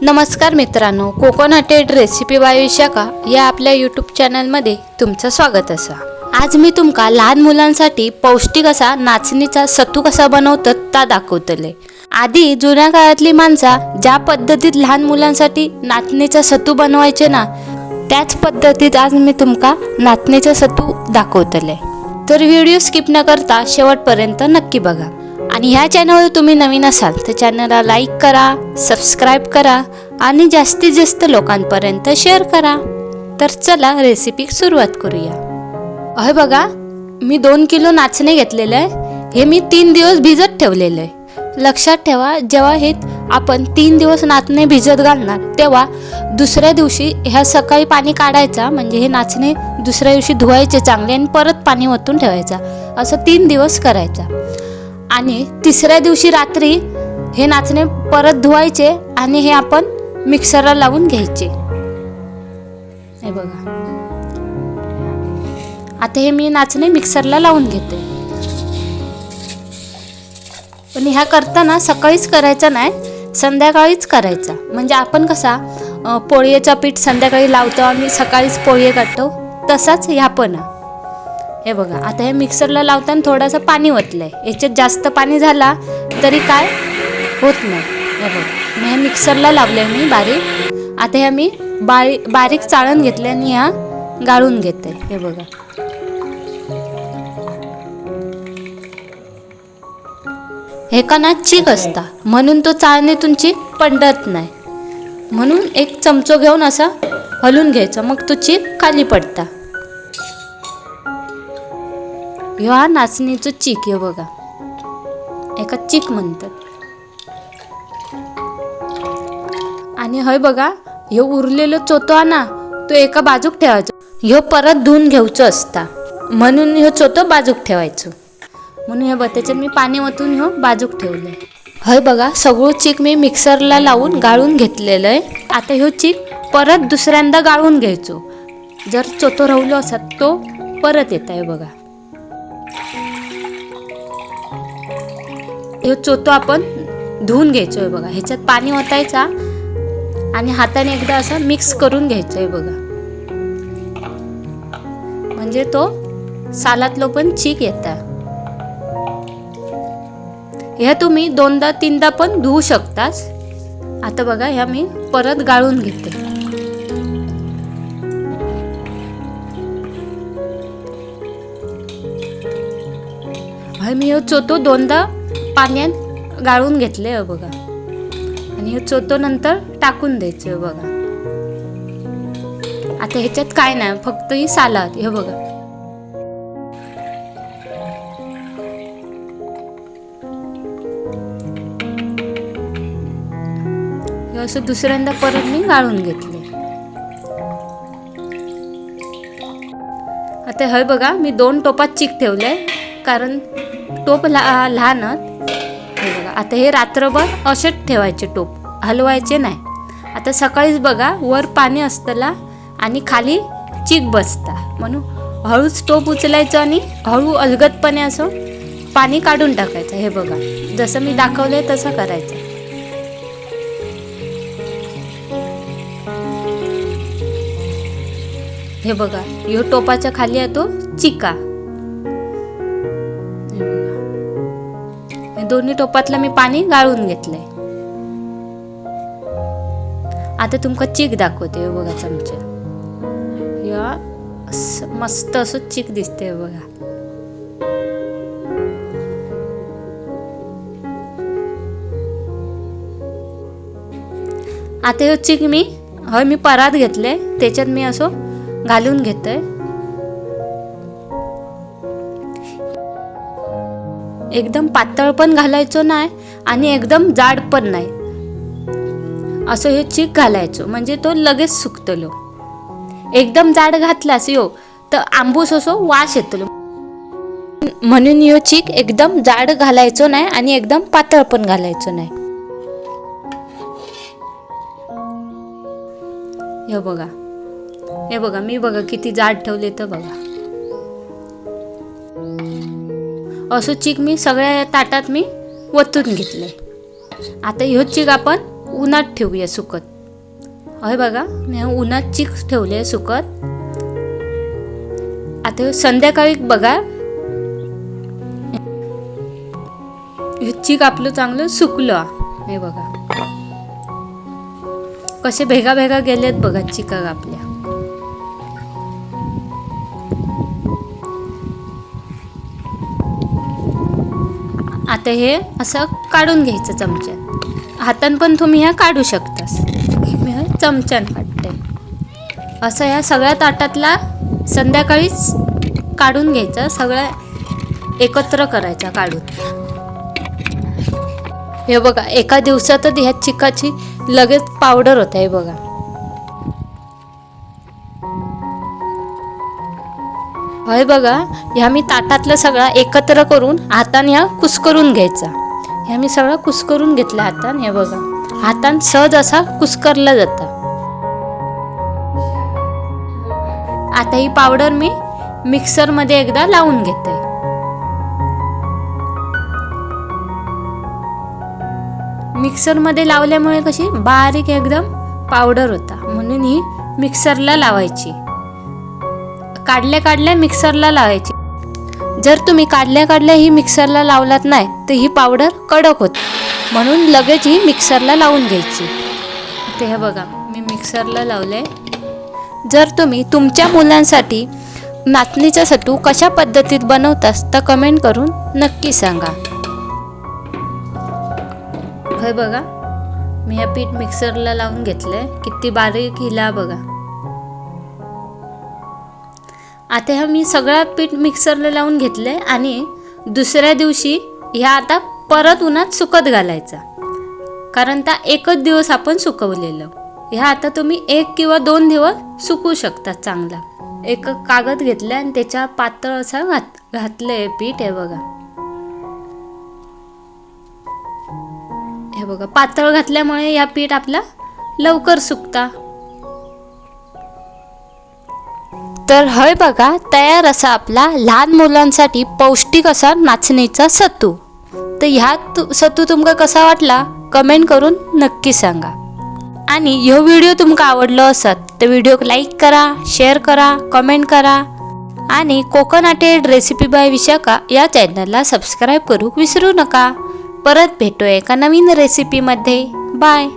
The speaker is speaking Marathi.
नमस्कार मित्रांनो, कोकोनटेड रेसिपी बाय विशाखा या आपल्या यूट्यूब चॅनलमध्ये तुमचं स्वागत असा। आज मी तुमका लहान मुलांसाठी पौष्टिक असा नाचणीचा सत्तू कसा बनवतात ता दाखवतले। आधी जुन्या काळातली माणसा ज्या पद्धतीत लहान मुलांसाठी नाचणीचा सत्तू बनवायचे ना, त्याच पद्धतीत आज मी तुमका नाचणीचा सत्तू दाखवतले। तर व्हिडिओ स्किप न करता शेवटपर्यंत नक्की बघा। आणि ह्या चॅनलवर तुम्ही नवीन असाल तर चॅनलला लाईक करा, सबस्क्राईब करा आणि जास्तीत जास्त लोकांपर्यंत शेअर करा। तर चला रेसिपी सुरुवात करूया। अहे बघा, मी 2 किलो नाचणे घेतलेले आहे। हे मी 3 दिवस भिजत ठेवलेले आहे। लक्षात ठेवा, जेव्हा हे आपण 3 दिवस नाचणे भिजत घालणार तेव्हा दुसऱ्या दिवशी ह्या सकाळी पाणी काढायचा, म्हणजे हे नाचणे दुसऱ्या दिवशी धुवायचे चांगले आणि परत पाणी ओतून ठेवायचा। असं 3 दिवस करायचा। आणि तिसऱ्या दिवशी रात्री हे नाचणे परत धुवायचे आणि हे आपण मिक्सरला लावून घ्यायचे। हे बघा, आता हे मी नाचणे मिक्सरला लावून घेते। पण ह्या करताना सकाळीच करायचा नाही, संध्याकाळीच करायचा। म्हणजे आपण कसा पोळीचा पीठ संध्याकाळी लावतो आणि सकाळीच पोळी काढतो, तसाच ह्या पण। हे बघा, आता हे मिक्सरला लावताना थोडंसं पाणी ओतलंय। याच्यात जास्त पाणी झाला तरी काय होत नाही। हे बघा, मी हे मिक्सरला लावलंय मी बारीक। आता हे मी बारीक चाळण घेतले आणि ह्या गाळून घेते। हे बघा, हे कणा चीक असता म्हणून तो चाळणीतून चीक पडत नाही, म्हणून एक चमचो घेऊन असा हलून घ्यायचा, मग तो चीक खाली पडता। ह्या नाचणीचं चीक हे बघा, एका चीक म्हणतात। आणि हय बघा, हे उरलेलं चोतो ना, तो एका बाजूक ठेवायचो। ह्यो परत धुवून घ्यायचो असता, म्हणून ह्यो चोतो बाजूक ठेवायचो। म्हणून हे बघा, त्याच्यात मी पाणी ओतून ह्यो बाजूक ठेवलंय। हय बघा, सगळं चीक मी मिक्सरला लावून गाळून घेतलेलं आहे। आता ह्यो चीक परत दुसऱ्यांदा गाळून घ्यायचो। जर चोतो राहिलो असत तो परत येत आहे बघा। हे चोतो आपण धुवून घ्यायचो आहे बघा। ह्याच्यात पाणी ओतायचा आणि हाताने एकदा असं मिक्स करून घ्यायचं आहे बघा, म्हणजे तो सालातलो पण चीक येतात। ह्या तुम्ही 2दा-3दा पण धुवू शकतास। आता बघा, ह्या मी परत गाळून घेते। मी हे चोतो 2दा पाण्यात गाळून घेतले बघा। आणि हे चोतो नंतर टाकून द्यायचं बघा। आता ह्याच्यात काय नाही, फक्त ही सालात। हे बघा, हे असं दुसऱ्यांदा परत मी गाळून घेतले। आता हे बघा, मी 2 टोपात चीक ठेवले, कारण टोप लहानच। हे बघा, आता हे रात्रभर असेच ठेवायचे, टोप हलवायचे नाही। आता सकाळीच बघा, वर पाणी असतला आणि खाली चीक बसता, म्हणून हळूच टोप उचलायचं आणि हळू अलगदपणे असं पाणी काढून टाकायचं। हे बघा, जसं मी दाखवलंय तसं करायचं। हे बघा, ह्यो टोपाच्या खाली आहे तो चिका। दोन्ही टोपातलं मी पाणी गाळून घेतलंय। आता तुमका चीक दाखवते बघा, चमचा या मस्त असं चीक दिसते बघा। आता हे चीक मी परात घेतले, त्याच्यात मी असं घालून घेतोय। एकदम पातळ पण घालायचो नाही आणि एकदम जाड पण नाही, असं हे चीक घालायचो, म्हणजे तो लगेच सुकतलो। एकदम जाड घातलास तर आंबूस असो वास येतलो, म्हणून ह्यो चीक एकदम जाड घालायचो नाही आणि एकदम पातळ पण घालायचो नाही। हे बघा, मी बघा किती जाड ठेवले तर बघा। असं चीक मी सगळ्या ताटात मी ओतून घेतले। आता ह्यो चीक आपण उन्हात ठेवूया सुकत. हे बघा मी उन्हात चीक ठेवले सुकत. आता संध्याकाळी बघा हे चीक आपलं चांगलं सुकलं. हे बघा कसे भेगा भेगा गेलेत बघा चिका आपल्या. आता हे असं काढून घ्यायचं चमच्यात. हातान पण तुम्ही ह्या काढू शकतास. मी हे चमच्यान काढते. असं ह्या सगळ्या ताटातला संध्याकाळीच काढून घ्यायचं. सगळं एकत्र करायचा काढून. हे बघा एका दिवसातच ह्या चिकाची लगेच पावडर होत आहे बघा. हे बघा ह्या मी ताटातलं सगळं एकत्र करून हाताने ह्या कुस्करून घ्यायचा. ह्या मी सगळं कुस्करून घेतलं हातान. हे बघा हातान सहज असा कुस्करला जातं. आता ही पावडर मी मिक्सरमध्ये एकदा लावून घेते. मिक्सरमध्ये लावल्यामुळे कशी बारीक एकदम पावडर होता. म्हणून ही मिक्सरला लावायची. काढल्या काढल्या मिक्सरला लावायची. जर तुम्ही काढल्या काढल्या ही मिक्सरला लावलात नाही तर ही पावडर कडक होते. म्हणून लगेच ही मिक्सरला लावून घ्यायची. ते हे बघा मी मिक्सरला लावले. जर तुम्ही तुमच्या मुलांसाठी नाचणीचा सत्तू कशा पद्धतीत बनवतास तर कमेंट करून नक्की सांगा. हे बघा मी हे पीठ मिक्सरला लावून घेतलंय. किती बारीक हिला बघा. आता ह्या मी सगळा पीठ मिक्सरला लावून घेतलंय आणि दुसऱ्या दिवशी ह्या आता परत उन्हात सुकत घालायचा. कारण त्या एकच दिवस आपण सुकवलेलं. ह्या आता तुम्ही 1 किंवा 2 दिवस सुकवू शकता चांगला. एक कागद घेतला आणि त्याच्या पातळ असा घातलंय पीठ. हे बघा हे बघा पातळ घातल्यामुळे या पीठ आपला लवकर सुकता. तर हे बघा तयार असा आपला लहान मुलांसाठी पौष्टिक असा नाचणीचा सत्तू. तर ह्या सत्तू तुमका कसा वाटला कमेंट करून नक्की सांगा. आणि ह्यो व्हिडिओ तुमका आवडलो असत तर व्हिडिओक लाईक करा, शेअर करा, कमेंट करा आणि कोकणाटेड रेसिपी बाय विशाखा या चॅनलला सबस्क्राईब करू विसरू नका. परत भेटूया एका नवीन रेसिपीमध्ये. बाय.